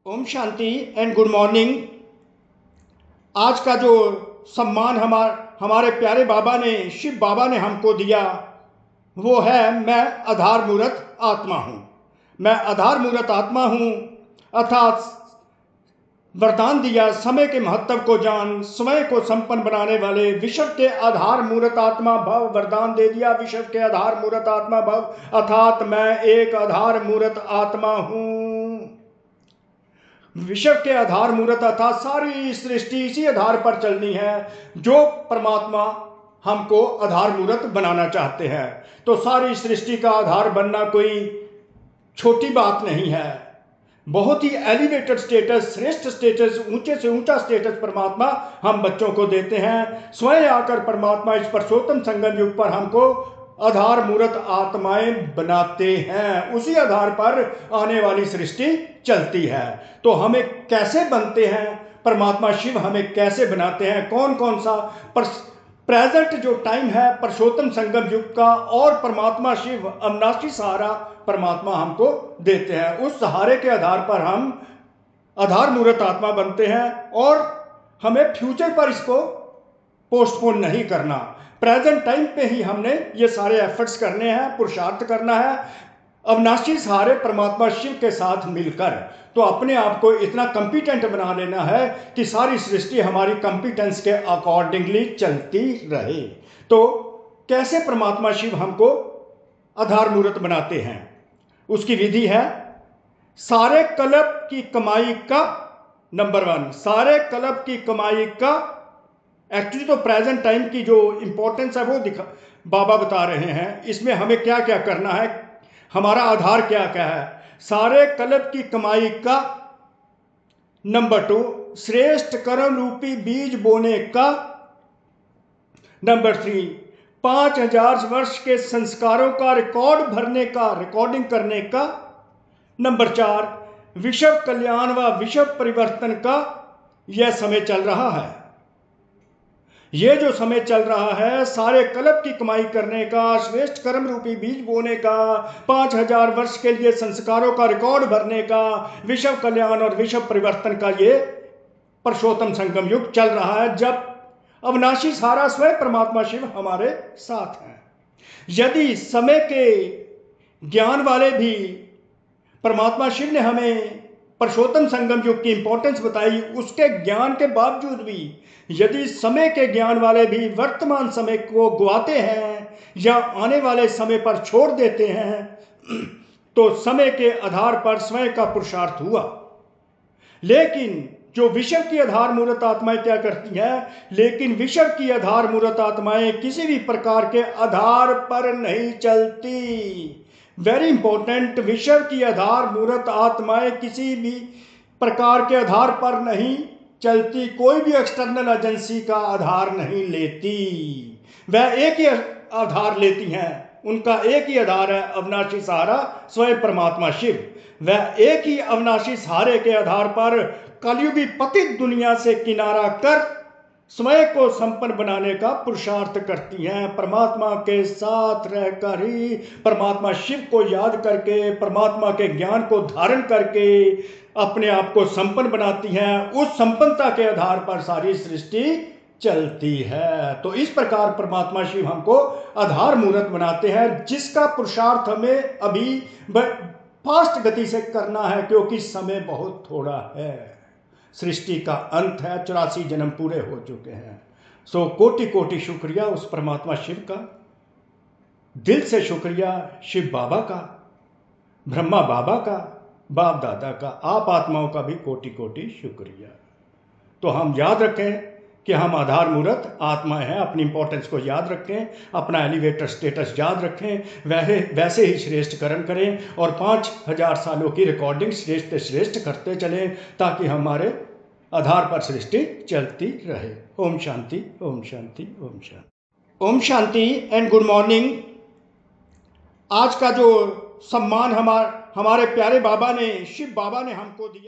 Om Shanti and good morning. आज का जो सम्मान हमारे प्यारे बाबा ने, शिव बाबा ने हमको दिया, वो है मैं आधार मूर्त आत्मा हूँ। मैं आधार मूर्त आत्मा हूँ अर्थात वरदान दिया, समय के महत्व को जान, स्वयं को संपन्न बनाने वाले विश्व के आधार मूर्त आत्मा भव। वरदान दे दिया, विश्व के आधार मूर्त आत्मा भव अर्थात मैं एक आधार मूर्त आत्मा हूँ। विश्व के आधार मूर्त अर्थात सारी सृष्टि इसी आधार पर चलनी है जो परमात्मा हमको आधार मूर्त बनाना चाहते हैं। तो सारी सृष्टि का आधार बनना कोई छोटी बात नहीं है। बहुत ही एलिवेटेड स्टेटस, श्रेष्ठ स्टेटस, ऊंचे से ऊंचा स्टेटस परमात्मा हम बच्चों को देते हैं। स्वयं आकर परमात्मा इस पुरुषोत्तम संगम युग पर हमको आधार मूर्त आत्माएं बनाते हैं। उसी आधार पर आने वाली सृष्टि चलती है। तो हमें कैसे बनते हैं परमात्मा शिव, हमें कैसे बनाते हैं, कौन कौन सा प्रेजेंट जो टाइम है पुरुषोत्तम संगम युग का, और परमात्मा शिव अविनाशी सहारा परमात्मा हमको देते हैं। उस सहारे के आधार पर हम आधार मूर्त आत्मा बनते हैं और हमें फ्यूचर पर इसको पोस्टपोन नहीं करना। प्रेजेंट टाइम पे ही हमने ये सारे एफर्ट्स करने हैं, पुरुषार्थ करना है अविनाशी सहारे परमात्मा शिव के साथ मिलकर। तो अपने आप को इतना कंपिटेंट बना लेना है कि सारी सृष्टि हमारी कंपिटेंस के अकॉर्डिंगली चलती रहे। तो कैसे परमात्मा शिव हमको आधार मूर्त बनाते हैं, उसकी विधि है सारे कल्प की कमाई का। नंबर 1, सारे कल्प की कमाई का। एक्चुअली तो प्रेजेंट टाइम की जो इंपॉर्टेंस है वो बाबा बता रहे हैं। इसमें हमें क्या क्या करना है, हमारा आधार क्या क्या है। सारे कल्प की कमाई का। नंबर 2, श्रेष्ठ कर्म रूपी बीज बोने का। नंबर 3, 5000 वर्ष के संस्कारों का रिकॉर्ड भरने का, रिकॉर्डिंग करने का। नंबर 4, विश्व कल्याण व विश्व परिवर्तन का यह समय चल रहा है। ये जो समय चल रहा है सारे कल्प की कमाई करने का, श्रेष्ठ कर्म रूपी बीज बोने का, 5000 वर्ष के लिए संस्कारों का रिकॉर्ड भरने का, विश्व कल्याण और विश्व परिवर्तन का ये पुरुषोत्तम संगम युग चल रहा है, जब अविनाशी सारा स्वयं परमात्मा शिव हमारे साथ हैं। यदि समय के ज्ञान वाले भी, परमात्मा शिव ने हमें पुरुषोत्तम संगम युग की इंपॉर्टेंस बताई, उसके ज्ञान के बावजूद भी यदि समय के ज्ञान वाले भी वर्तमान समय को गवाते हैं या आने वाले समय पर छोड़ देते हैं, तो समय के आधार पर स्वयं का पुरुषार्थ हुआ। लेकिन जो विश्व की आधार मूर्त आत्माएं क्या करती हैं, लेकिन विश्व की आधार मूर्त आत्माएं किसी भी प्रकार के आधार पर नहीं चलती। वेरी इंपॉर्टेंट, विश्व की आधार मूर्त आत्माएं किसी भी प्रकार के आधार पर नहीं चलती, कोई भी एक्सटर्नल एजेंसी का आधार नहीं लेती। वह एक ही आधार लेती हैं, उनका एक ही आधार है अविनाशी सहारा स्वयं परमात्मा शिव। वह एक ही अविनाशी सहारे के आधार पर कलयुगी पतित दुनिया से किनारा कर स्वयं को संपन्न बनाने का पुरुषार्थ करती हैं। परमात्मा के साथ रहकर ही, परमात्मा शिव को याद करके, परमात्मा के ज्ञान को धारण करके अपने आप को संपन्न बनाती हैं। उस संपन्नता के आधार पर सारी सृष्टि चलती है। तो इस प्रकार परमात्मा शिव हमको आधार मूर्त बनाते हैं, जिसका पुरुषार्थ हमें अभी फास्ट गति से करना है, क्योंकि समय बहुत थोड़ा है। सृष्टि का अंत है, 84 जन्म पूरे हो चुके हैं। सो कोटि कोटि शुक्रिया उस परमात्मा शिव का, दिल से शुक्रिया शिव बाबा का, ब्रह्मा बाबा का, बाप दादा का, आप आत्माओं का भी कोटि कोटि शुक्रिया। तो हम याद रखें कि हम आधार मूर्त आत्मा हैं, अपनी इंपॉर्टेंस को याद रखें, अपना एलिवेटर स्टेटस याद रखें, वैसे ही श्रेष्ठ कर्म करें और 5000 सालों की रिकॉर्डिंग श्रेष्ठ श्रेष्ठ करते चलें, ताकि हमारे आधार पर सृष्टि चलती रहे। ओम शांति, ओम शांति, ओम शांति। ओम शांति एंड गुड मॉर्निंग। आज का जो सम्मान हमारे प्यारे बाबा ने, शिव बाबा ने हमको दिया।